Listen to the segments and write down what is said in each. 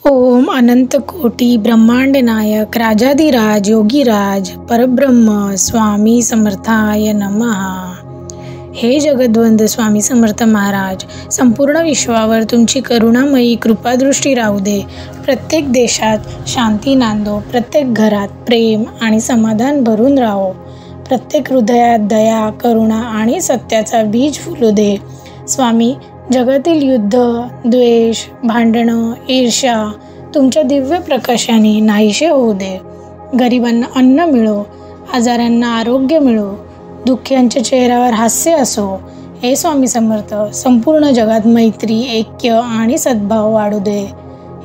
ओम अनंत कोटी ब्रह्मांड नायक राजाधिराज योगीराज परब्रह्म स्वामी समर्थाय नमः। हे जगद्वंद स्वामी समर्थ महाराज, संपूर्ण विश्वावर तुमची करुणामयी कृपादृष्टी राहू दे। प्रत्येक देशात शांती नांदो, प्रत्येक घरात प्रेम आणि समाधान भरून राहो, प्रत्येक हृदयात दया, करुणा आणि सत्याचा बीज फुलू दे। स्वामी, जगातील युद्ध, द्वेष, भांडणं, ईर्ष्या तुमच्या दिव्य प्रकाशाने नाहीसे होऊ दे। गरिबांना अन्न मिळो, आजारांना आरोग्य मिळो, दुःख्यांच्या चेहऱ्यावर हास्य असो। हे स्वामी समर्थ, संपूर्ण जगात मैत्री, ऐक्य आणि सद्भाव वाढू दे।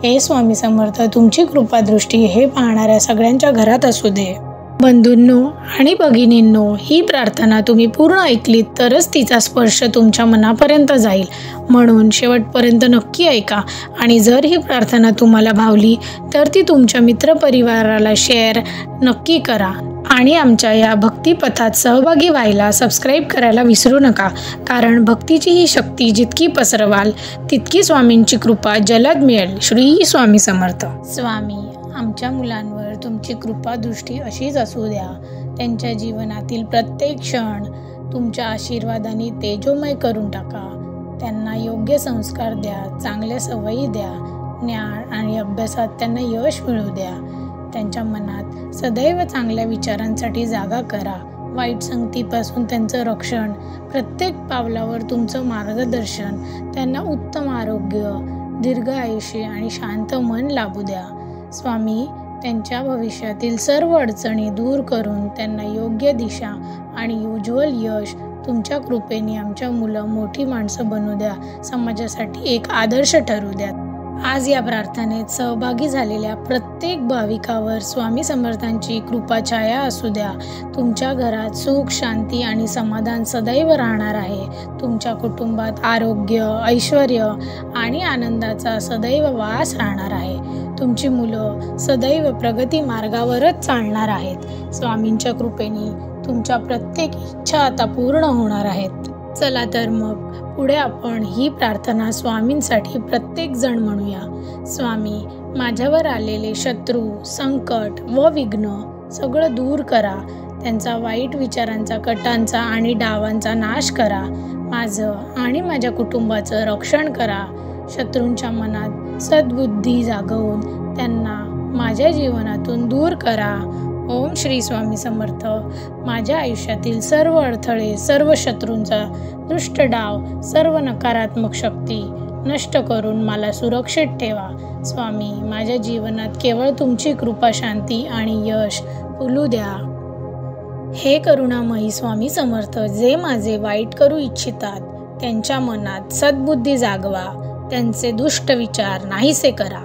हे स्वामी समर्थ, तुमची कृपादृष्टी हे पाहणाऱ्या सगळ्यांच्या घरात असू दे। बंधूंनो आणि भगिनींनो, ही प्रार्थना तुम्ही पूर्ण ऐकलीत तरच तिचा स्पर्श तुमच्या मनापर्यंत जाईल, म्हणून शेवटपर्यंत नक्की ऐका। आणि जर ही प्रार्थना तुम्हाला भावली तर ती तुमच्या मित्रपरिवाराला शेअर नक्की करा आणि आमच्या या भक्तिपथात सहभागी व्हायला सबस्क्राईब करायला विसरू नका, कारण भक्तीची ही शक्ती जितकी पसरवाल तितकी स्वामींची कृपा जलद मिळेल। श्री स्वामी समर्थ। स्वामी, आमच्या मुलांवर तुमची कृपादृष्टी अशीच असू द्या। त्यांच्या जीवनातील प्रत्येक क्षण तुमच्या आशीर्वादाने तेजोमय करून टाका। त्यांना योग्य संस्कार द्या, चांगल्या सवयी द्या, ज्ञान आणि अभ्यासात त्यांना यश मिळू द्या। त्यांच्या मनात सदैव चांगल्या विचारांसाठी जागा करा। वाईट संगतीपासून त्यांचं रक्षण, प्रत्येक पावलावर तुमचं मार्गदर्शन। त्यांना उत्तम आरोग्य, दीर्घ आयुष्य आणि शांत मन लाभू द्या। स्वामी, त्यांच्या भविष्यातील सर्व अडचणी दूर करून त्यांना योग्य दिशा आणि उज्ज्वल यश तुमच्या कृपेने आमच्या मुलं मोठी माणसं बनू द्या, समाजासाठी एक आदर्श ठरू द्या। आज या प्रार्थनेत सहभागी झालेल्या प्रत्येक भाविकावर स्वामी समर्थांची कृपाछाया असू द्या। तुमच्या घरात सुख, शांती आणि समाधान सदैव राहणार आहे। तुमच्या कुटुंबात आरोग्य, ऐश्वर आणि आनंदाचा सदैव वास राहणार आहे। तुमची मुलं सदैव प्रगती मार्गावरच चालणार आहेत। स्वामींच्या कृपेने तुमच्या प्रत्येक इच्छा आता पूर्ण होणार आहेत। चला तर मग पुढे आपण ही प्रार्थना स्वामींसाठी प्रत्येक जण म्हणूया। स्वामी, माझ्यावर आलेले शत्रू, संकट व विघ्न सगळं दूर करा। त्यांचा वाईट विचारांचा, कटांचा आणि डावांचा नाश करा। माझं आणि माझ्या कुटुंबाचं रक्षण करा। शत्रूंच्या मनात सद्बुद्धी जागवून त्यांना माझ्या जीवनातून दूर करा। ओम श्री स्वामी समर्थ। माझ्या आयुष्यातील सर्व अडथळे, सर्व शत्रूंचा दुष्ट डाव, सर्व नकारात्मक शक्ती नष्ट करून मला सुरक्षित ठेवा। स्वामी, माझ्या जीवनात केवळ तुमची कृपा, शांती आणि यश फुलू द्या। हे करुणामयी स्वामी समर्थ, जे माझे वाईट करू इच्छितात त्यांच्या मनात सद्बुद्धी जागवा। त्यांचे दुष्ट विचार नाहीसे करा।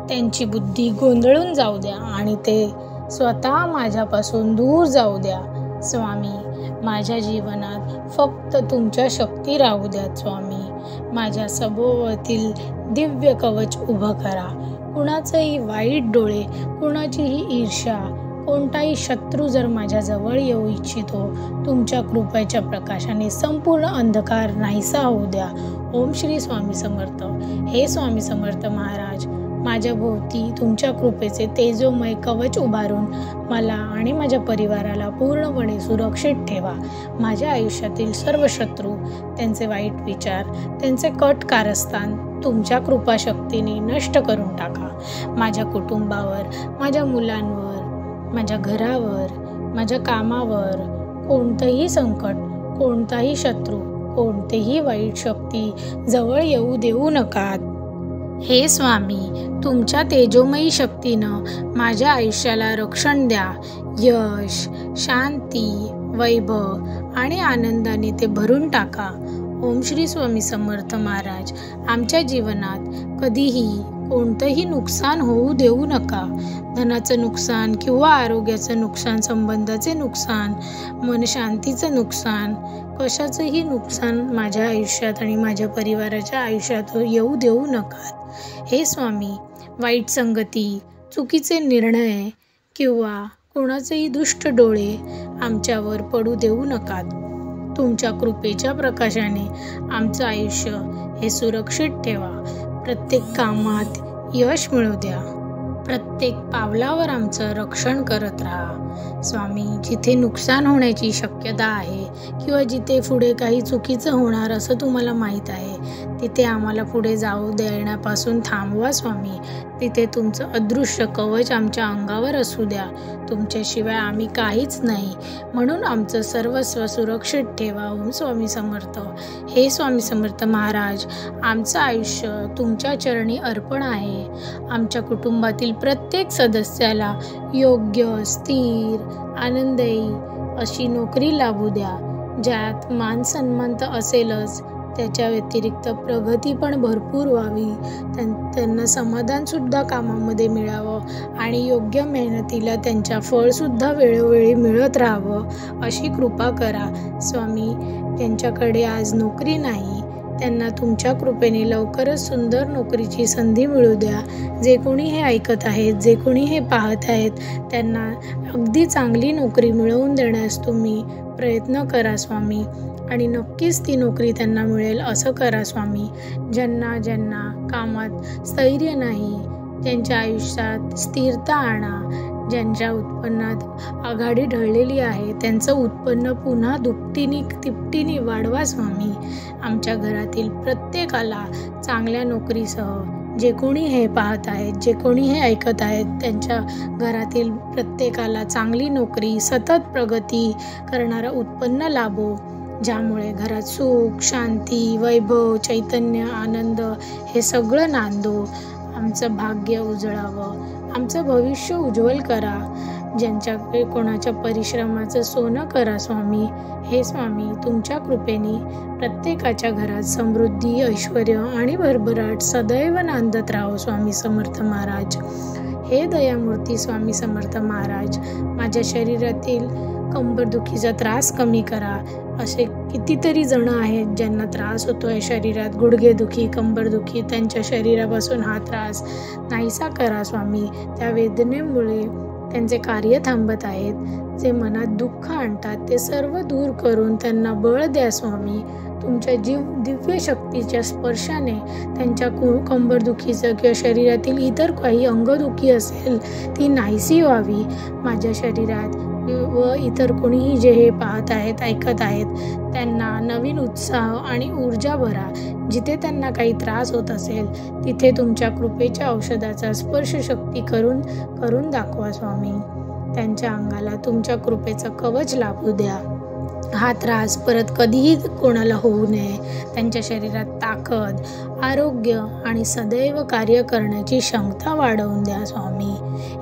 त्यांची बुद्धी गोंधळून जाऊ द्या आणि ते स्वतः माझ्यापासून दूर जाऊ द्या। स्वामी, माझ्या जीवनात फक्त तुमच्या शक्ती राहू द्या। स्वामी, माझ्या सभोवतील दिव्य कवच उभं करा। कुणाचंही वाईट डोळे, कुणाचीही ईर्ष्या, कोणताही शत्रू जर माझ्या जवळ येऊ इच्छितो, तुमच्या कृपेच्या प्रकाशाने संपूर्ण अंधकार नाहीसा होऊ द्या। ओम श्री स्वामी समर्थ। हे स्वामी समर्थ महाराज, माझ्या भोवती तुमच्या कृपेचे तेजोमय कवच उभारून मला आणि माझ्या परिवाराला पूर्णपणे सुरक्षित ठेवा। माझ्या आयुष्यातील सर्व शत्रू, त्यांचे वाईट विचार, त्यांचे कट कारस्थान तुमच्या कृपाशक्तीने नष्ट करून टाका। माझ्या कुटुंबावर, माझ्या मुलांवर, माझ्या घरावर, माझ्या कामावर कोणतंही संकट, कोणताही शत्रू, कोणतेही वाईट शक्ती जवळ येऊ देऊ नका। हे स्वामी, तुमच्या तेजोमयी शक्तीनं माझ्या आयुष्याला रक्षण द्या। यश, शांती, वैभव आणि आनंदाने ते भरून टाका। ओम श्री स्वामी समर्थ महाराज, आमच्या जीवनात कधीही कोणतंही नुकसान होऊ देऊ नका। धनाचं नुकसान किंवा आरोग्याचं नुकसान, संबंधाचे नुकसान, मनशांतीचं नुकसान, कशाचंही नुकसान माझ्या आयुष्यात आणि माझ्या परिवाराच्या आयुष्यात येऊ देऊ नका। हे स्वामी, वाईट संगती, चुकीचे निर्णय किंवा कोणाचेही दुष्ट डोळे आमच्यावर पडू देऊ नका। तुमच्या कृपेच्या प्रकाशाने आमचं आयुष्य हे सुरक्षित ठेवा। प्रत्येक कामात यश मिळू द्या. प्रत्येक पावलावर आमचं रक्षण करत राहा स्वामी. जिथे नुकसान होण्याची शक्यता आहे किंवा जिथे पुढे काही चुकीचं होणार असं तुम्हाला माहीत आहे, तिथे आम्हाला पुढे जाऊ देण्यापासून थांबवा स्वामी. तिथे तुमचं अदृश्य कवच आमच्या अंगावर असू द्या. तुमच्याशिवाय आम्ही काहीच नाही, म्हणून आमचं सर्वस्व सुरक्षित ठेवा. ओम स्वामी समर्थ. हे स्वामी समर्थ महाराज, आमचं आयुष्य तुमच्या चरणी अर्पण आहे. आमच्या कुटुंबातील प्रत्येक सदस्याला योग्य, स्थिर, आनंददायी अशी नोकरी लाभू द्या, ज्यात मान सन्मान तर असेलच, त्याच्या व्यतिरिक्त प्रगती पण भरपूर व्हावी. त्यांना समाधानसुद्धा कामामध्ये मिळावं आणि योग्य मेहनतीला त्यांच्या फळसुद्धा वेळोवेळी मिळत राहावं अशी कृपा करा स्वामी. त्यांच्याकडे आज नोकरी नाही, त्यांना तुमच्या कृपेने लवकरच सुंदर नोकरीची संधी मिळू द्या. जे कोणी हे ऐकत आहेत, जे कोणी हे पाहत आहेत, त्यांना अगदी चांगली नोकरी मिळवून देण्यास तुम्ही प्रयत्न करा स्वामी. आणि नक्कीच ती नोकरी त्यांना मिळेल असं करा स्वामी. ज्यांना कामात स्थैर्य नाही, ज्यांच्या आयुष्यात स्थिरता आणा, ज्यांच्या उत्पन्नात आघाडी ढळलेली आहे, त्यांचं उत्पन्न पुन्हा दुपटीने तिपटीने वाढवा स्वामी. आमच्या घरातील प्रत्येकाला चांगल्या नोकरीसह, जे कोणी हे पाहत आहेत, जे कोणी हे ऐकत आहेत, त्यांच्या घरातील प्रत्येकाला चांगली नोकरी, सतत प्रगती करणारं उत्पन्न लाभो, ज्यामुळे घरात सुख, शांती, वैभव, चैतन्य, आनंद हे सगळं नांदो. आमचं भाग्य उजळावं, आमचं भविष्य उज्ज्वल करा. ज्यांच्याकडे कोणाच्या परिश्रमाचं सोनं करा स्वामी. हे स्वामी, तुमच्या कृपेने प्रत्येकाच्या घरात समृद्धी, ऐश्वर आणि भरभराट सदैव नांदत राहो स्वामी समर्थ महाराज. हे दयामूर्ती स्वामी समर्थ महाराज, माझ्या शरीरातील कंबरदुखीचा त्रास कमी करा. असे कितीतरी जण आहेत ज्यांना त्रास होतोय शरीरात, गुडघेदुखी, कंबरदुखी, त्यांच्या शरीरापासून हा त्रास नाहीसा करा स्वामी. त्या वेदनेमुळे त्यांचे कार्य थांबत आहेत, जे मनात दुःख आणतात ते सर्व दूर करून त्यांना बळ द्या स्वामी. तुमच्या दिव्य शक्तीच्या स्पर्शाने त्यांच्या कंबरदुखीचं किंवा शरीरातील इतर काही अंगदुखी असेल ती नाहीशी व्हावी. माझ्या शरीरात व इतर कोणीही जे हे पाहत आहेत, ऐकत आहेत, त्यांना नवीन उत्साह आणि ऊर्जा भरा. जिथे त्यांना काही त्रास होत असेल तिथे तुमच्या कृपेच्या औषधाचा स्पर्शशक्ती करून दाखवा स्वामी. त्यांच्या अंगाला तुमच्या कृपेचं कवच लाभू द्या. हा त्रास परत कधीही कोणाला होऊ नये. त्यांच्या शरीरात ताकद, आरोग्य आणि सदैव कार्य करण्याची क्षमता वाढवून द्या स्वामी.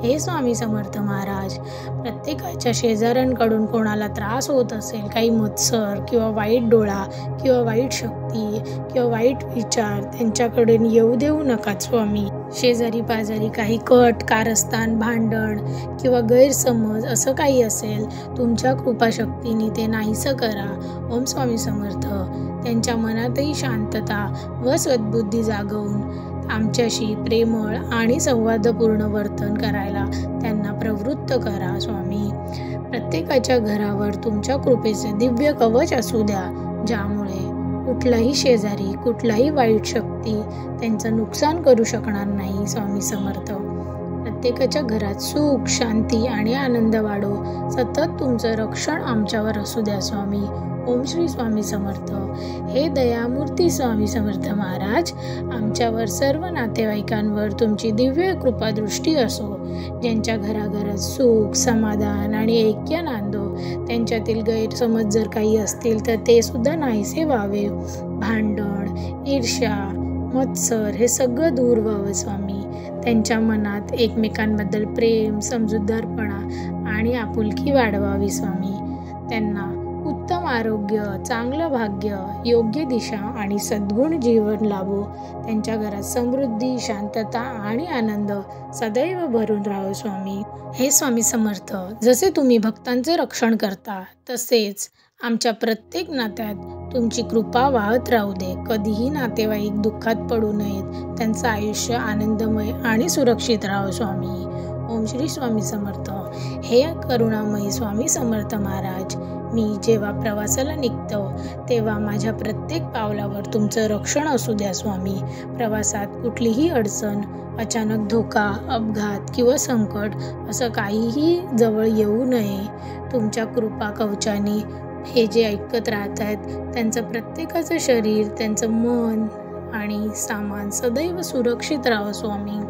हे स्वामी समर्थ महाराज, प्रत्येकाच्या शेजाऱ्यांकडून कोणाला त्रास होत असेल, काही मत्सर किंवा वाईट डोळा किंवा वाईट शक्ती किंवा वाईट विचार त्यांच्याकडे येऊ देऊ नका स्वामी. शेजारी पाजारी काही कट, कारस्थान, भांडण किंवा गैरसमज असं काही असेल, तुमच्या कृपाशक्तीने ते नाहीसं करा. ओम स्वामी समर्थ. त्यांच्या मनातही शांतता व सद्बुद्धी जागवून आमच्याशी प्रेमळ आणि संवादपूर्ण वर्तन करायला त्यांना प्रवृत्त करा स्वामी. प्रत्येकाच्या घरावर तुमच्या कृपेचे दिव्य कवच असू द्या, ज्यामुळे कुठलाही शेजारी, कुठलाही वाईट शक्ती त्यांचं नुकसान करू शकणार नाही स्वामी समर्थ. प्रत्येकाच्या घरात सुख, शांती आणि आनंद वाढो. सतत तुमचं रक्षण आमच्यावर असू द्या स्वामी. ओम श्री स्वामी समर्थ. हे दयामूर्ती स्वामी समर्थ महाराज, आमच्यावर सर्व नातेवाईकांवर तुमची दिव्य कृपादृष्टी असो. ज्यांच्या घराघरात सुख, समाधान आणि ऐक्य नांदो. त्यांच्यातील गैरसमज जर काही असतील तर ते सुद्धा नाहीसे व्हावे. भांडण, ईर्ष्या, मत्सर हे सगळं दूर व्हावं स्वामी. त्यांच्या मनात एकमेकांबद्दल प्रेम, समजूतदारपणा आणि आपुलकी वाढवावी स्वामी. त्यांना उत्तम आरोग्य, चांगलं भाग्य, योग्य दिशा आणि सद्गुण जीवन लाभो. त्यांच्या घरात समृद्धी, शांतता आणि आनंद सदैव भरून राहो स्वामी. हे स्वामी समर्थ, जसे तुम्ही भक्तांचे रक्षण करता तसेच आमच्या प्रत्येक नात्यात तुमची कृपा वाहत राहू दे. कधीही नातेवाईक दुःखात पडू नयेत. त्यांचं आयुष्य आनंदमय आणि सुरक्षित राहो स्वामी. ओम श्री स्वामी समर्थ. हे करुणामयी स्वामी समर्थ महाराज, मी जेव्हा प्रवासाला निघतो तेव्हा माझ्या प्रत्येक पावलावर तुमचं रक्षण असू द्या स्वामी. प्रवासात कुठलीही अडचण, अचानक धोका, अपघात किंवा संकट असं काहीही जवळ येऊ नये. तुमच्या कृपा कवचाने हे जे ऐकत राहत आहेत त्यांचं प्रत्येकाचं शरीर, त्यांचं मन आणि सामान सदैव सुरक्षित राहावं स्वामी.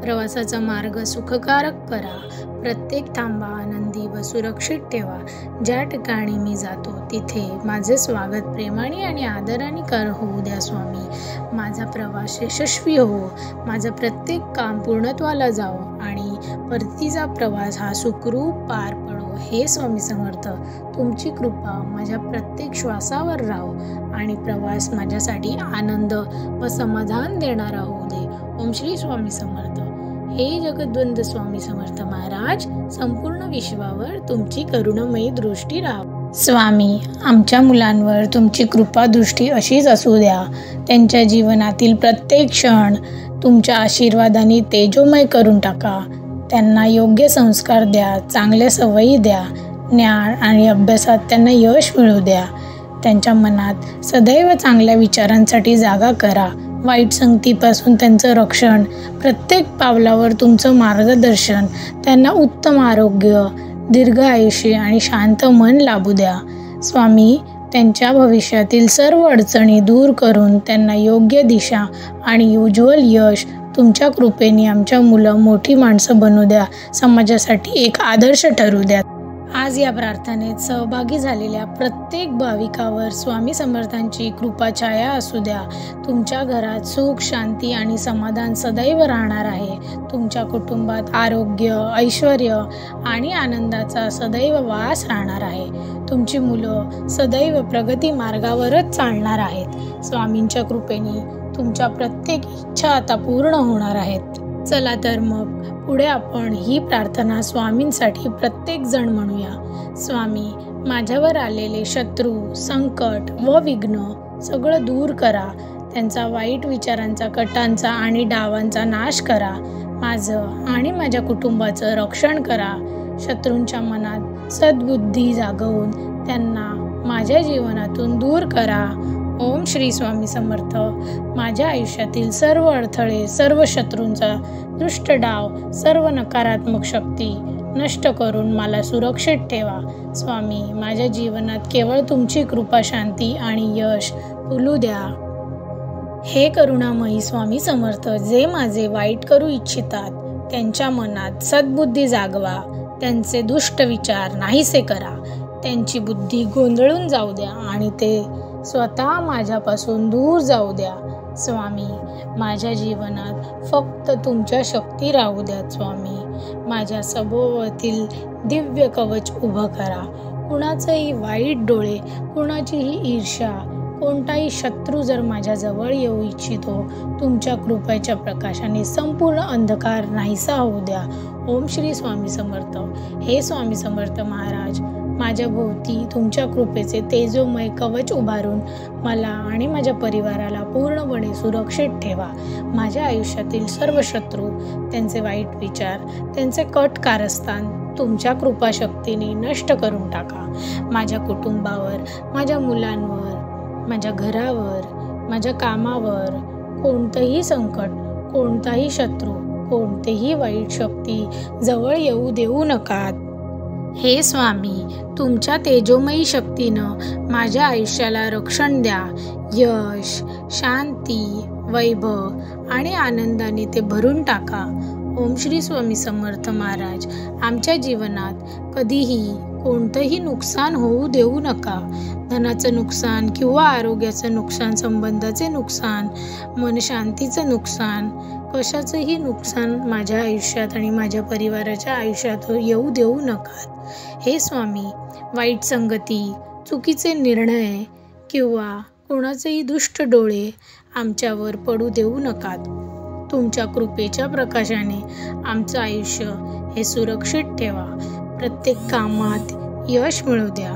प्रवासाचा मार्ग सुखकारक करा. प्रत्येक थांबा आनंदी व सुरक्षित ठेवा. ज्या ठिकाणी मी जातो तिथे माझे स्वागत प्रेमाने आणि आदराने होऊ द्या स्वामी. माझा प्रवास यशस्वी हो. माझं प्रत्येक काम पूर्णत्वाला जावो आणि परतीचा प्रवास हा सुखरूप पार पडो. हे स्वामी समर्थ, तुमची कृपा माझ्या प्रत्येक श्वासावर राहो आणि प्रवास माझ्यासाठी आनंद व समाधान देणारा होऊ दे. ओम श्री स्वामी समर्थ. हे जगद्वंद स्वामी समर्थ महाराज, संपूर्ण विश्वावर तुमची करुणामयी दृष्टी राहो. स्वामी, आमच्या मुलांवर तुमची कृपा दृष्टी अशीच असू द्या. त्यांच्या जीवनातील प्रत्येक क्षण तुमच्या आशीर्वादाने तेजोमय करून टाका. त्यांना योग्य संस्कार द्या, चांगल्या सवयी द्या, ज्ञान आणि अभ्यासात त्यांना यश मिळू द्या. त्यांच्या मनात सदैव चांगल्या विचारांसाठी जागा करा. वाईट संगतीपासून त्यांचं रक्षण, प्रत्येक पावलावर तुमचं मार्गदर्शन, त्यांना उत्तम आरोग्य, दीर्घ आयुष्य आणि शांत मन लाभू द्या. स्वामी, त्यांच्या भविष्यातील सर्व अडचणी दूर करून त्यांना योग्य दिशा आणि उज्ज्वल यश तुमच्या कृपेने आमच्या मुलं मोठी माणसं बनू द्या. समाजासाठी एक आदर्श ठरू द्या. आज या प्रार्थनेत सहभागी झालेल्या प्रत्येक भाविकावर स्वामी समर्थांची कृपाछाया असू द्या. तुमच्या घरात सुख, शांती आणि समाधान सदैव राहणार आहे. तुमच्या कुटुंबात आरोग्य, ऐश्वर आणि आनंदाचा सदैव वास राहणार आहे. तुमची मुलं सदैव प्रगती मार्गावरच चालणार आहेत. स्वामींच्या कृपेने तुमच्या प्रत्येक इच्छा आता पूर्ण होणार आहेत. चला तर मग पुढे आपण ही प्रार्थना स्वामींसाठी प्रत्येक जण म्हणूया. स्वामी, माझ्यावर आलेले शत्रू, संकट व विघ्न सगळं दूर करा. त्यांचा वाईट विचारांचा, कटांचा आणि डावांचा नाश करा. माझं आणि माझ्या कुटुंबाचं रक्षण करा. शत्रूंच्या मनात सद्बुद्धी जागवून त्यांना माझ्या जीवनातून दूर करा. ओम श्री स्वामी समर्थ. माझ्या आयुष्यातील सर्व अडथळे, सर्व शत्रूंचा दुष्ट डाव, सर्व नकारात्मक शक्ती नष्ट करून मला सुरक्षित ठेवा. स्वामी, माझ्या जीवनात केवळ तुमची कृपा, शांती आणि यश फुलू द्या. हे करुणामयी स्वामी समर्थ, जे माझे वाईट करू इच्छितात त्यांच्या मनात सद्बुद्धी जागवा. त्यांचे दुष्ट विचार नाहीसे करा. त्यांची बुद्धी गोंधळून जाऊ द्या आणि ते स्वतः माझ्यापासून दूर जाऊ द्या. स्वामी, माझ्या जीवनात फक्त तुमच्या शक्ती राहू द्या. स्वामी, माझ्या सभोवतील दिव्य कवच उभं करा. कुणाचंही वाईट डोळे, कुणाचीही ईर्ष्या, कोणताही शत्रू जर माझ्या जवळ येऊ इच्छितो, तुमच्या कृपेच्या प्रकाशाने संपूर्ण अंधकार नाहीसा होऊ द्या. ओम श्री स्वामी समर्थ. हे स्वामी समर्थ महाराज, माझ्या भोवती तुमच्या कृपेचे तेजोमय कवच उभारून मला आणि माझ्या परिवाराला पूर्णपणे सुरक्षित ठेवा. माझ्या आयुष्यातील सर्व शत्रू, त्यांचे वाईट विचार, त्यांचे कट कारस्थान तुमच्या कृपाशक्तीने नष्ट करून टाका. माझ्या कुटुंबावर, माझ्या मुलांवर, माझ्या घरावर, माझ्या कामावर कोणतंही संकट, कोणताही शत्रू, कोणतेही वाईट शक्ती जवळ येऊ देऊ नका. हे स्वामी, तुमच्या तेजोमयी शक्तीनं माझ्या आयुष्याला रक्षण द्या. यश, शांती, वैभव आणि आनंदाने ते भरून टाका. ओम श्री स्वामी समर्थ महाराज, आमच्या जीवनात कधीही कोणतंही नुकसान होऊ देऊ नका. धनाचं नुकसान किंवा आरोग्याचं नुकसान, संबंधाचे नुकसान, मनशांतीचं नुकसान, कशाचंही नुकसान माझ्या आयुष्यात आणि माझ्या परिवाराच्या आयुष्यात येऊ देऊ नका. हे स्वामी, वाईट संगती, चुकीचे निर्णय किंवा कोणाचेही दुष्ट डोळे आमच्यावर पडू देऊ नकात. तुमच्या कृपेच्या प्रकाशाने आमचं आयुष्य हे सुरक्षित ठेवा. प्रत्येक कामात यश मिळू द्या.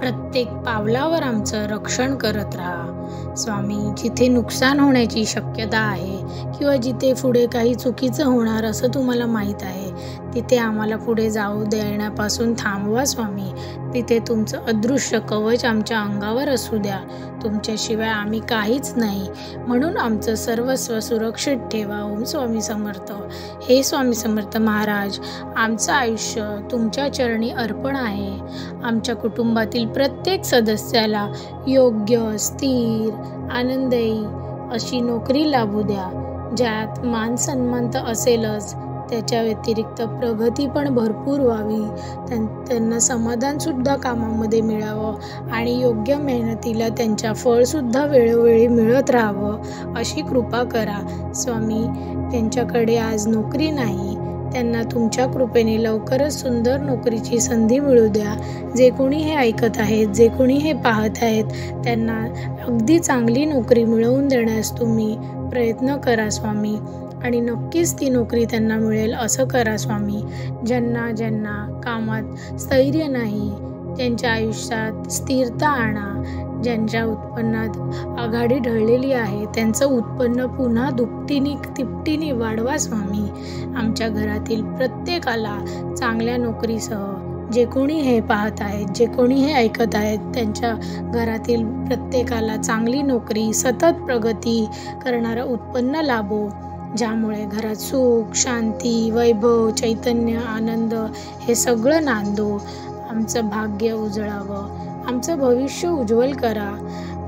प्रत्येक पावलावर आमचं रक्षण करत राहा स्वामी. जिथे नुकसान होण्याची शक्यता आहे किंवा जिथे पुढे काही चुकीचं होणार असं तुम्हाला माहीत आहे, तिथे आम्हाला पुढे जाऊ देण्यापासून थांबवा स्वामी. तिथे तुमचं अदृश्य कवच आमच्या अंगावर असू द्या. तुमच्याशिवाय आम्ही काहीच नाही, म्हणून आमचं सर्वस्व सुरक्षित ठेवा. ओम स्वामी समर्थ. हे स्वामी समर्थ महाराज, आमचं आयुष्य तुमच्या चरणी अर्पण आहे. आमच्या कुटुंबातील प्रत्येक सदस्याला योग्य, स्थिर, आनंददायी अशी नोकरी लाभू द्या, ज्यात मान सन्मान तर असेलच, त्याच्या व्यतिरिक्त प्रगती पण भरपूर व्हावी. त्यांना समाधानसुद्धा कामामध्ये मिळावं आणि योग्य मेहनतीला त्यांच्या फळसुद्धा वेळोवेळी मिळत राहावं अशी कृपा करा स्वामी. त्यांच्याकडे आज नोकरी नाही, त्यांना तुमच्या कृपेने लवकरच सुंदर नोकरीची संधी मिळू द्या. जे कोणी हे ऐकत आहेत, जे कोणी हे पाहत आहेत, त्यांना अगदी चांगली नोकरी मिळवून देण्यास तुम्ही प्रयत्न करा स्वामी. आणि नक्कीच ती नोकरी त्यांना मिळेल असं करा स्वामी. ज्यांना कामात स्थैर्य नाही, त्यांच्या आयुष्यात स्थिरता आणा. ज्यांच्या उत्पन्नात आघाडी ढळलेली आहे, त्यांचं उत्पन्न पुन्हा दुपटीने तिपटीने वाढवा स्वामी. आमच्या घरातील प्रत्येकाला चांगल्या नोकरीसह, जे कोणी हे पाहत आहेत, जे कोणी हे ऐकत आहेत, त्यांच्या घरातील प्रत्येकाला चांगली नोकरी, सतत प्रगती करणारं उत्पन्न लाभो, ज्यामुळे घरात सुख, शांती, वैभव, चैतन्य, आनंद हे सगळं नांदो. आमचं भाग्य उजळावं, आमचं भविष्य उज्ज्वल करा.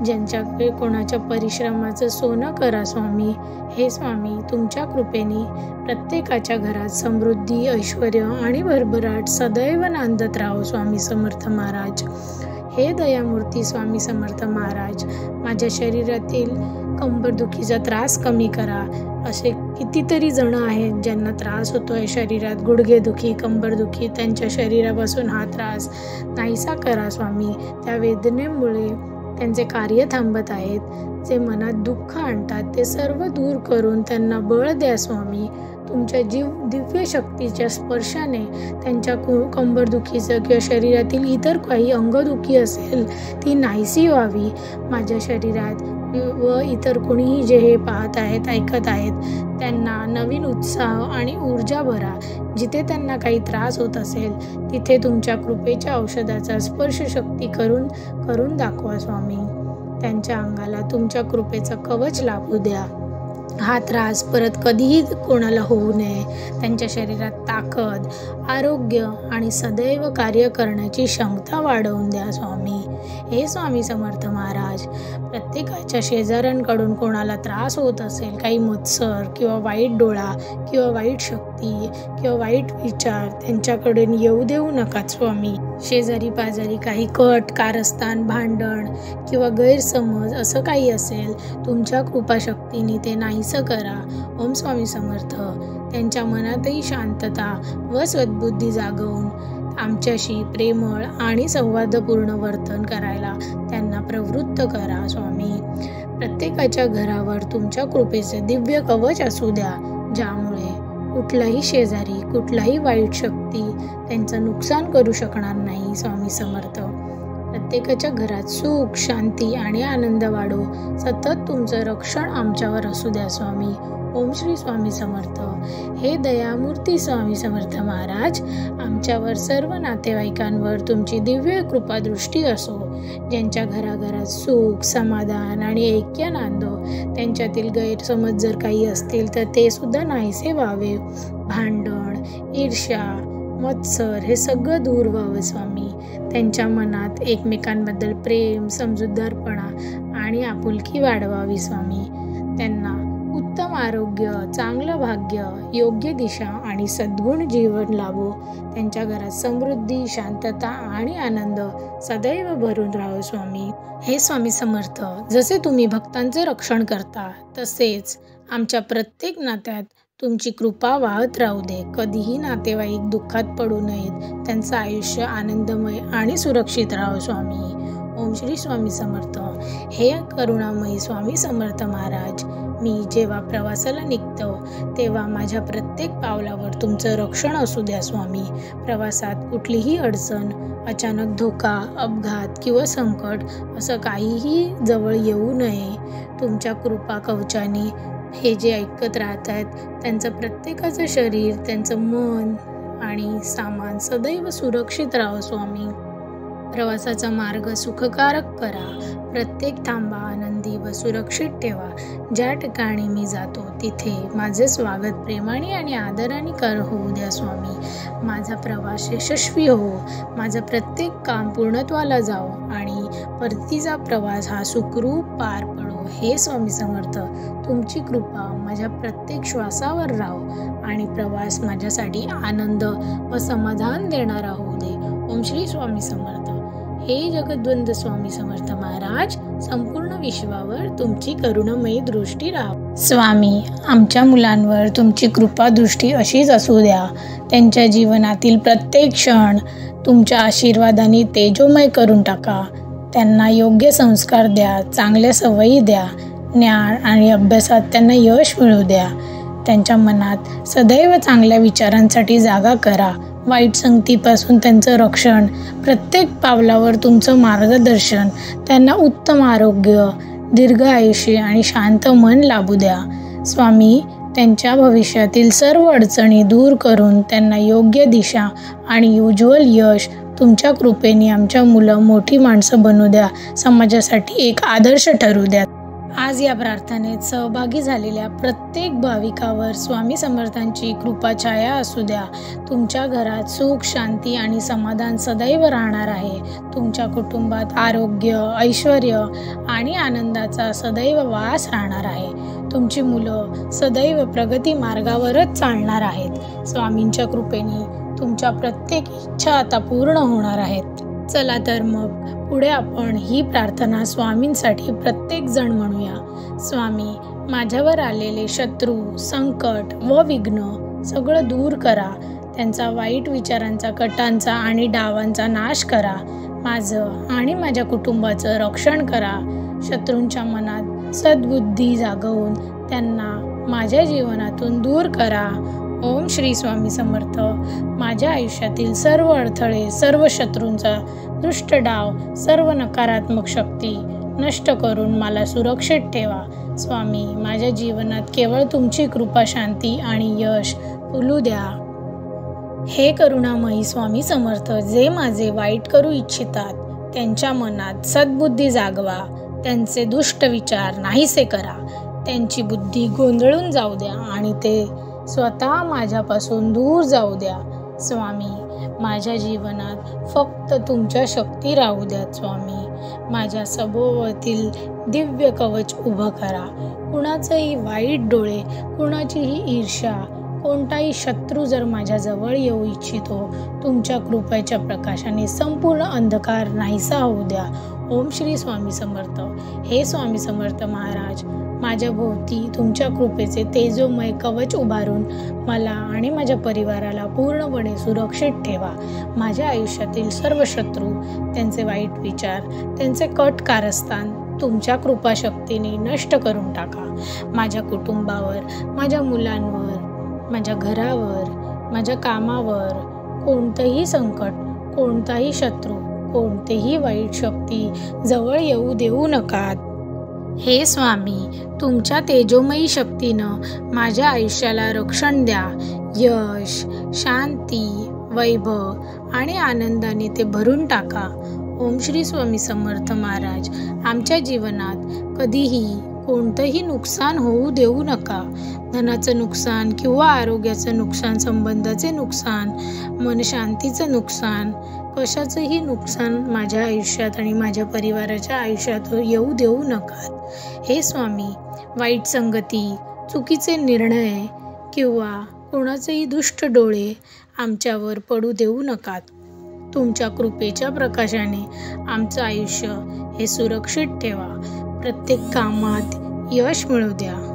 ज्यांच्याकडे कोणाच्या परिश्रमाचं सोनं करा स्वामी. हे स्वामी, तुमच्या कृपेने प्रत्येकाच्या घरात समृद्धी, ऐश्वर्य आणि भरभराट सदैव नांदत राहो स्वामी समर्थ महाराज. हे दयामूर्ती स्वामी समर्थ महाराज, माझ्या शरीरातील कंबरदुखीचा त्रास कमी करा. असे कितीतरी जण आहेत ज्यांना त्रास होतोय शरीरात, गुडघेदुखी, कंबरदुखी, त्यांच्या शरीरापासून हा त्रास नाहीसा करा स्वामी. त्या वेदनेमुळे त्यांचे कार्य थांबत आहेत, जे मनात दुःख आणतात ते सर्व दूर करून त्यांना बळ द्या स्वामी. तुमच्या दिव्य शक्तीच्या स्पर्शाने त्यांच्या कंबरदुखीचं किंवा शरीरातील इतर काही अंगदुखी असेल ती नाहीशी व्हावी. माझ्या शरीरात व इतर कोणीही जे हे पाहत आहेत, ऐकत आहेत, त्यांना नवीन उत्साह आणि ऊर्जा भरा. जिथे त्यांना काही त्रास होत असेल तिथे तुमच्या कृपेच्या औषधाचा स्पर्श शक्ती करून दाखवा स्वामी. त्यांच्या अंगाला तुमच्या कृपेचं कवच लाभू द्या. हा त्रास परत कधीही कोणाला होऊ नये. त्यांच्या शरीरात ताकद, आरोग्य आणि सदैव कार्य करण्याची क्षमता वाढवून द्या स्वामी. हे स्वामी समर्थ महाराज, प्रत्येकाच्या शेजाऱ्यांकडून कोणाला त्रास होत असेल, काही मत्सर किंवा वाईट डोळा किंवा वाईट शक्ती किंवा वाईट विचार त्यांच्याकडून येऊ देऊ नका स्वामी. शेजारी पाजारी काही कट, कारस्थान, भांडण किंवा गैरसमज असं काही असेल, तुमच्या कृपाशक्तीने ते नाहीसं करा. ओम स्वामी समर्थ. त्यांच्या मनातही शांतता व सद्बुद्धी जागवून आमच्याशी प्रेमळ आणि संवादपूर्ण वर्तन करायला त्यांना प्रवृत्त करा स्वामी. प्रत्येकाच्या घरावर तुमच्या कृपेचे दिव्य कवच असू द्या, ज्यामुळे कुठलाही शेजारी, कुठलाही वाईट शक्ती त्यांचं नुकसान करू शकणार नाही स्वामी समर्थ. प्रत्येकाच्या घरात सुख, शांती आणि आनंद वाढो. सतत तुमचं रक्षण आमच्यावर असू द्या स्वामी. ओम श्री स्वामी समर्थ. हे दयामूर्ती स्वामी समर्थ महाराज, आमच्यावर सर्व नातेवाईकांवर तुमची दिव्य कृपा दृष्टी असो. ज्यांच्या घराघरात सुख, समाधान आणि ऐक्य नांदो. त्यांच्यातील गैरसमज जर काही असतील तर ते सुद्धा नाहीसे व्हावे. भांडण, ईर्ष्या, मत्सर हे सगळं दूर व्हावं स्वामी. त्यांच्या मनात एकमेकांबद्दल प्रेम, समजूतदारपणा आणि आपुलकी वाढवावी स्वामी. त्यांना उत्तम आरोग्य, चांगलं भाग्य, योग्य दिशा आणि सद्गुण जीवन लाभो. त्यांच्या घरात समृद्धी, शांतता आणि आनंद सदैव भरून राहो स्वामी. हे स्वामी समर्थ, जसे तुम्ही भक्तांचे रक्षण करता तसेच आमच्या प्रत्येक नात्यात तुमची कृपा वाहत राहू दे. कधीही नातेवाईक दुःखात पडू नयेत. त्यांचं आयुष्य आनंदमय आणि सुरक्षित राहो स्वामी. ओम श्री स्वामी समर्थ. हे करुणामयी स्वामी समर्थ महाराज, मी जेव्हा प्रवासाला निघतो तेव्हा माझ्या प्रत्येक पावलावर तुमचं रक्षण असू द्या स्वामी. प्रवासात कुठलीही अडचण, अचानक धोका, अपघात किंवा संकट असं काहीही जवळ येऊ नये. तुमच्या कृपा कवचाने हे जे ऐकत राहत आहेत त्यांचं प्रत्येकाचं शरीर, त्यांचं मन आणि सामान सदैव सुरक्षित राहो स्वामी. प्रवासाचा मार्ग सुखकारक करा. प्रत्येक थांबा आनंदी व सुरक्षित ठेवा. ज्या ठिकाणी मी जातो तिथे माझे स्वागत प्रेमाने आणि आदराने होऊ द्या स्वामी. माझा प्रवास यशस्वी हो. माझं प्रत्येक काम पूर्णत्वाला जाओ आणि परतीचा प्रवास हा सुखरूप पार पडो. हे स्वामी समर्थ, तुमची कृपा माझ्या प्रत्येक श्वासावर राहो आणि प्रवास माझ्यासाठी आनंद व समाधान देणारा होऊ दे. ओम श्री स्वामी समर्थ. हे जगद्वंद स्वामी समर्थ महाराज, संपूर्ण विश्वावर तुमची करुणामयी दृष्टी राहो. स्वामी, आमच्या मुलांवर तुमची कृपा दृष्टी अशीच असू द्या. त्यांच्या जीवनातील प्रत्येक क्षण तुमच्या आशीर्वादाने तेजोमय करून टाका. त्यांना योग्य संस्कार द्या, चांगल्या सवयी द्या, ज्ञान आणि अभ्यासात त्यांना यश मिळू द्या. त्यांच्या मनात सदैव चांगल्या विचारांसाठी जागा करा. वाईट संगतीपासून त्यांचं रक्षण, प्रत्येक पावलावर तुमचं मार्गदर्शन. त्यांना उत्तम आरोग्य, दीर्घ आयुष्य आणि शांत मन लाभू द्या. स्वामी, त्यांच्या भविष्यातील सर्व अडचणी दूर करून त्यांना योग्य दिशा आणि उज्ज्वल यश तुमच्या कृपेने आमच्या मुलं मोठी माणसं बनू द्या. समाजासाठी एक आदर्श ठरू द्या. आज या प्रार्थनेत सहभागी झालेल्या प्रत्येक भाविकावर स्वामी समर्थांची कृपाछाया असू द्या. तुमच्या घरात सुख, शांती आणि समाधान सदैव राहणार आहे. तुमच्या कुटुंबात आरोग्य, ऐश्वर आणि आनंदाचा सदैव वास राहणार आहे. तुमची मुलं सदैव प्रगती मार्गावरच चालणार आहेत. स्वामींच्या कृपेने तुमच्या प्रत्येक इच्छा आता पूर्ण होणार आहेत. चला तर मग पुढे आपण ही प्रार्थना स्वामींसाठी प्रत्येक जण म्हणूया. स्वामी, माझ्यावर आलेले शत्रू, संकट व विघ्न सगळं दूर करा. त्यांचा वाईट विचारांचा, कटांचा आणि डावांचा नाश करा. माझं आणि माझ्या कुटुंबाचं रक्षण करा. शत्रूंच्या मनात सद्बुद्धी जागवून त्यांना माझ्या जीवनातून दूर करा. ओम श्री स्वामी समर्थ. माझ्या आयुष्यातील सर्व अडथळे, सर्व शत्रूंचा दुष्ट डाव, सर्व नकारात्मक शक्ती नष्ट करून मला सुरक्षित ठेवा. स्वामी, माझ्या जीवनात केवळ तुमची कृपा, शांती आणि यश फुलू द्या. हे करुणामयी स्वामी समर्थ, जे माझे वाईट करू इच्छितात त्यांच्या मनात सद्बुद्धी जागवा. त्यांचे दुष्ट विचार नाहीसे करा. त्यांची बुद्धी गोंधळून जाऊ द्या आणि ते स्वतः माझ्यापासून दूर जाऊ द्या. स्वामी, माझ्या जीवनात फक्त तुमच्या शक्ती राहू द्या. स्वामी, माझ्या सभोवतील दिव्य कवच उभं करा. कुणाचंही वाईट डोळे, कुणाचीही ईर्ष्या, कोणताही शत्रू जर माझ्या जवळ येऊ इच्छितो, तुमच्या कृपेच्या प्रकाशाने संपूर्ण अंधकार नाहीसा होऊ द्या. ओम श्री स्वामी समर्थ. हे स्वामी समर्थ महाराज, माझ्या भोवती तुमच्या कृपेचे तेजोमय कवच उभारून मला आणि माझ्या परिवाराला पूर्णपणे सुरक्षित ठेवा. माझ्या आयुष्यातील सर्व शत्रू, त्यांचे वाईट विचार, त्यांचे कट कारस्थान तुमच्या कृपाशक्तीने नष्ट करून टाका. माझ्या कुटुंबावर, माझ्या मुलांवर, माझ्या घरावर, माझ्या कामावर कोणतंही संकट, कोणताही शत्रू, कोणतेही वाईट शक्ती जवळ येऊ देऊ नका. हे स्वामी, तुमच्या तेजोमयी शक्तीनं माझ्या आयुष्याला रक्षण द्या. यश, शांती, वैभव आणि आनंदाने ते भरून टाका. ओम श्री स्वामी समर्थ महाराज, आमच्या जीवनात कधीही कोणतंही नुकसान होऊ देऊ नका. धनाचं नुकसान किंवा आरोग्याचं नुकसान, संबंधाचे नुकसान, मनशांतीचं नुकसान, कशाचंही नुकसान माझ्या आयुष्यात आणि माझ्या परिवाराच्या आयुष्यात येऊ देऊ नका. हे स्वामी, वाईट संगती, चुकीचे निर्णय किंवा कोणाचेही दुष्ट डोळे आमच्यावर पडू देऊ नका. तुमच्या कृपेच्या प्रकाशाने आमचं आयुष्य हे सुरक्षित ठेवा. प्रत्येक कामात यश मिळू द्या.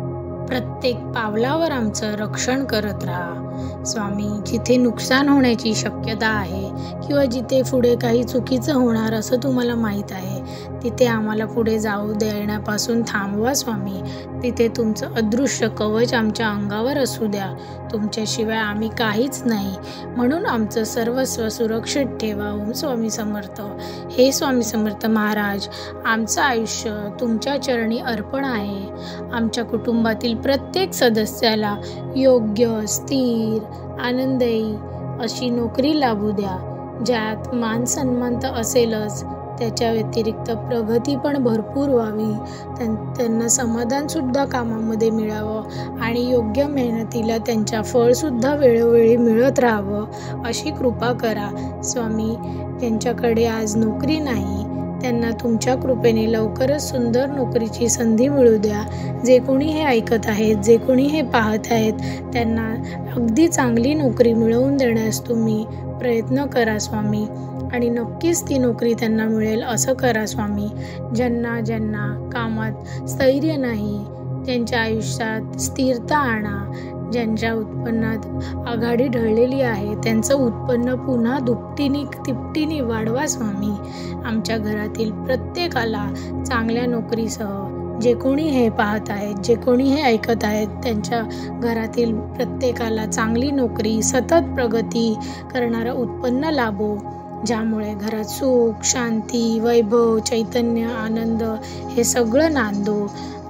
प्रत्येक पावलावर आमचं रक्षण करत राहा स्वामी. जिथे नुकसान होण्याची शक्यता आहे किंवा जिथे पुढे काही चुकीचं होणार असं तुम्हाला माहीत आहे, तिथे आम्हाला पुढे जाऊ देण्यापासून थांबवा स्वामी. तिथे तुमचं अदृश्य कवच आमच्या अंगावर असू द्या. तुमच्याशिवाय आम्ही काहीच नाही, म्हणून आमचं सर्वस्व सुरक्षित ठेवा. ओम स्वामी समर्थ. हे स्वामी समर्थ महाराज, आमचं आयुष्य तुमच्या चरणी अर्पण आहे. आमच्या कुटुंबातील प्रत्येक सदस्याला योग्य, स्थिर, आनंददायी अशी नोकरी लाभू द्या, ज्यात मान सन्मान तर असेलच, त्याच्या व्यतिरिक्त प्रगती पण भरपूर व्हावी. त्यांना समाधानसुद्धा कामामध्ये मिळावं आणि योग्य मेहनतीला त्यांच्या फळसुद्धा वेळोवेळी मिळत राहावं अशी कृपा करा स्वामी. ज्यांच्याकडे आज नोकरी नाही, त्यांना तुमच्या कृपेने लवकरच सुंदर नोकरीची संधी मिळू द्या. जे कोणी हे ऐकत आहेत, जे कोणी हे पाहत आहेत, त्यांना अगदी चांगली नोकरी मिळवून देण्यास तुम्ही प्रयत्न करा स्वामी. आणि नक्कीच ती नोकरी त्यांना मिळेल असं करा स्वामी. ज्यांना कामात स्थैर्य नाही, त्यांच्या आयुष्यात स्थिरता आणा. ज्यांच्या उत्पन्नात आघाडी ढळलेली आहे, त्यांचं उत्पन्न पुन्हा दुपटीने तिपटीने वाढवा स्वामी. आमच्या घरातील प्रत्येकाला चांगल्या नोकरीसह, जे कोणी हे पाहत आहेत, जे कोणी हे ऐकत आहेत, त्यांच्या घरातील प्रत्येकाला चांगली नोकरी, सतत प्रगती करणारं उत्पन्न लाभो, ज्यामुळे घरात सुख, शांती, वैभव, चैतन्य, आनंद हे सगळं नांदो.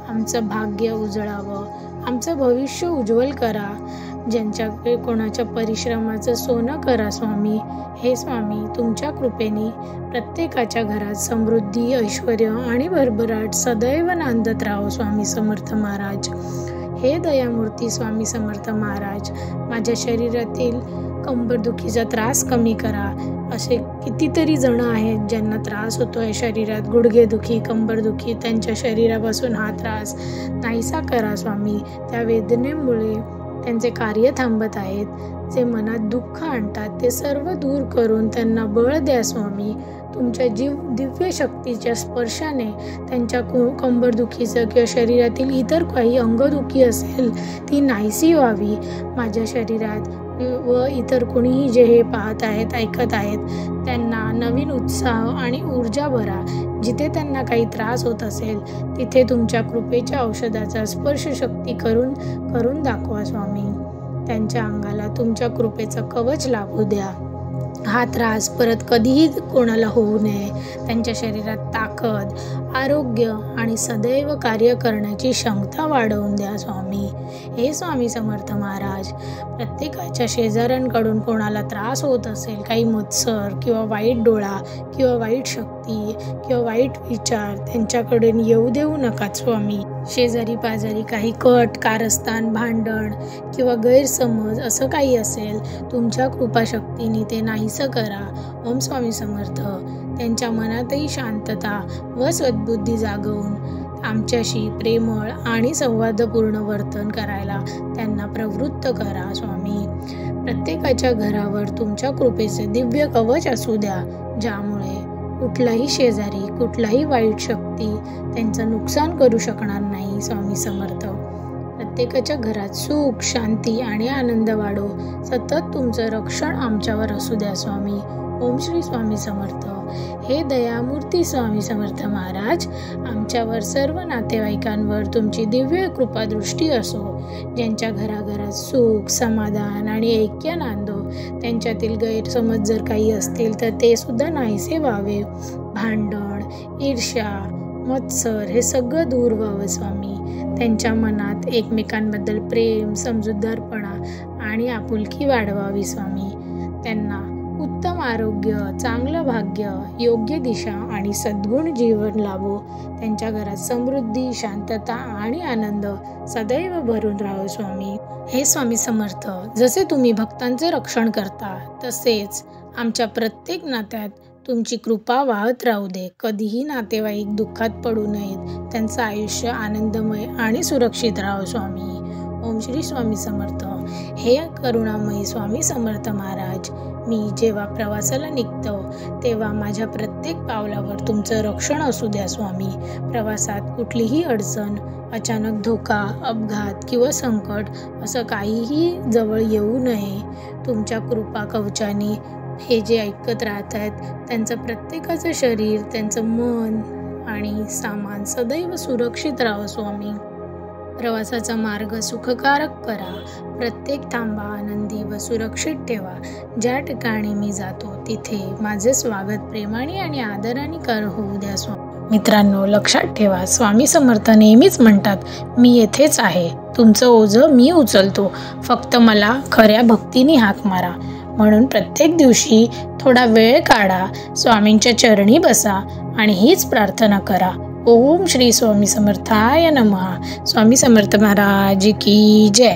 आमचं भाग्य उजळावं, आमचं भविष्य उज्ज्वल करा. ज्यांच्या कोणाच्या परिश्रमाचं सोनं करा स्वामी. हे स्वामी, तुमच्या कृपेने प्रत्येकाच्या घरात समृद्धी, ऐश्वर्य आणि भरभराट सदैव नांदत राहो स्वामी समर्थ महाराज. हे दयामूर्ती स्वामी समर्थ महाराज, माझ्या शरीरातील कंबरदुखीचा त्रास कमी करा. असे कितीतरी जण आहेत ज्यांना त्रास होतोय शरीरात, गुडघेदुखी, कंबरदुखी, त्यांच्या शरीरापासून हा त्रास नाहीसा करा स्वामी. त्या वेदनेमुळे त्यांचे कार्य थांबत आहेत, जे मनात दुःख आणतात ते सर्व दूर करून त्यांना बळ द्या स्वामी. तुमच्या दिव्य शक्तीच्या स्पर्शाने त्यांच्या कंबरदुखीचं किंवा शरीरातील इतर काही अंगदुखी असेल ती नाहीसी व्हावी. माझ्या शरीरात व इतर कोणीही जे हे पाहत आहेत, ऐकत आहेत, त्यांना नवीन उत्साह आणि ऊर्जा भरा. जिथे त्यांना काही त्रास होत असेल तिथे तुमच्या कृपेच्या औषधाचा स्पर्श शक्ती करून दाखवा स्वामी. त्यांच्या अंगाला तुमच्या कृपेचं कवच लाभू द्या. हा त्रास परत कधीही कोणाला होऊ नये. त्यांच्या शरीरात ताकद, आरोग्य आणि सदैव कार्य करण्याची क्षमता वाढवून द्या स्वामी. हे स्वामी समर्थ महाराज, प्रत्येकाच्या शेजाऱ्यांकडून कोणाला त्रास होत असेल, काही मत्सर किंवा वाईट डोळा किंवा वाईट शक्ती किंवा वाईट विचार त्यांच्याकडून येऊ देऊ नका स्वामी. शेजारी पाजारी काही कट, कारस्थान, भांडण किंवा गैरसमज असं काही असेल, तुमच्या कृपाशक्तीने ते नाहीसं करा. ओम स्वामी समर्थ. त्यांच्या मनातही शांतता व सद्बुद्धी जागवून आमच्याशी प्रेमळ आणि संवादपूर्ण वर्तन करायला त्यांना प्रवृत्त करा स्वामी. प्रत्येकाच्या घरावर तुमच्या कृपेचे दिव्य कवच असू द्या, ज्यामुळे कुठलाही शेजारी, कुठलाही वाईट शक्ती त्यांचं नुकसान करू शकणार नाही स्वामी समर्थ. प्रत्येकाच्या घरात सुख, शांती आणि आनंद वाढो. सतत तुमचं रक्षण आमच्यावर असू द्या स्वामी. ओम श्री स्वामी समर्थ. हे दयामूर्ती स्वामी समर्थ महाराज, आमच्यावर सर्व नातेवाईकांवर तुमची दिव्य कृपादृष्टी असो. ज्यांच्या घराघरात सुख, समाधान आणि ऐक्य नांदो. त्यांच्यातील गैरसमज जर काही असतील तर ते सुद्धा नाहीसे व्हावे. भांडण, ईर्ष्या, मत्सर हे सगळं दूर व्हावं स्वामी. त्यांच्या मनात एकमेकांबद्दल प्रेम, समजूतदारपणा आणि आपुलकी वाढवावी स्वामी. त्यांना उत्तम आरोग्य, चांगलं भाग्य, योग्य दिशा आणि सद्गुण जीवन लाभो. त्यांच्या घरात समृद्धी, शांतता आणि आनंद सदैव भरून राहो स्वामी. हे स्वामी समर्थ, जसे तुम्ही भक्तांचे रक्षण करता तसेच आमच्या प्रत्येक नात्यात तुमची कृपा वाहत राहू दे. कधीही नातेवाईक दुःखात पडू नयेत. त्यांचं आयुष्य आनंदमय आणि सुरक्षित राहो स्वामी. ओम श्री स्वामी समर्थ. हे करुणामयी स्वामी समर्थ महाराज, मी जेव्हा प्रवासाला निघतो तेव्हा माझ्या प्रत्येक पावलावर तुमचं रक्षण असू द्या स्वामी. प्रवासात कुठलीही अडचण, अचानक धोका, अपघात किंवा संकट असं काहीही जवळ येऊ नये. तुमच्या कृपा कवचाने हे जे ऐकत राहत आहेत त्यांचं प्रत्येकाचं शरीर, त्यांचं मन आणि सामान सदैव सुरक्षित राहावं स्वामी. प्रवासाचा मार्ग सुखकारक करा. प्रत्येक थांबा आनंदी व सुरक्षित ठेवा. ज्या ठिकाणी मी जातो तिथे माझे स्वागत प्रेमाने आणि आदराने होऊ द्या स्वामी. मित्रांनो, लक्षात ठेवा, स्वामी समर्थ नेहमीच म्हणतात, मी येथेच आहे. तुमचं ओझं मी उचलतो. फक्त मला खऱ्या भक्तीने हाक मारा. म्हणून प्रत्येक दिवशी थोडा वेळ काढा, स्वामींच्या चरणी बसा आणि हीच प्रार्थना करा. ओम श्री स्वामी समर्थाय नमः. स्वामी समर्थ महाराज की जय.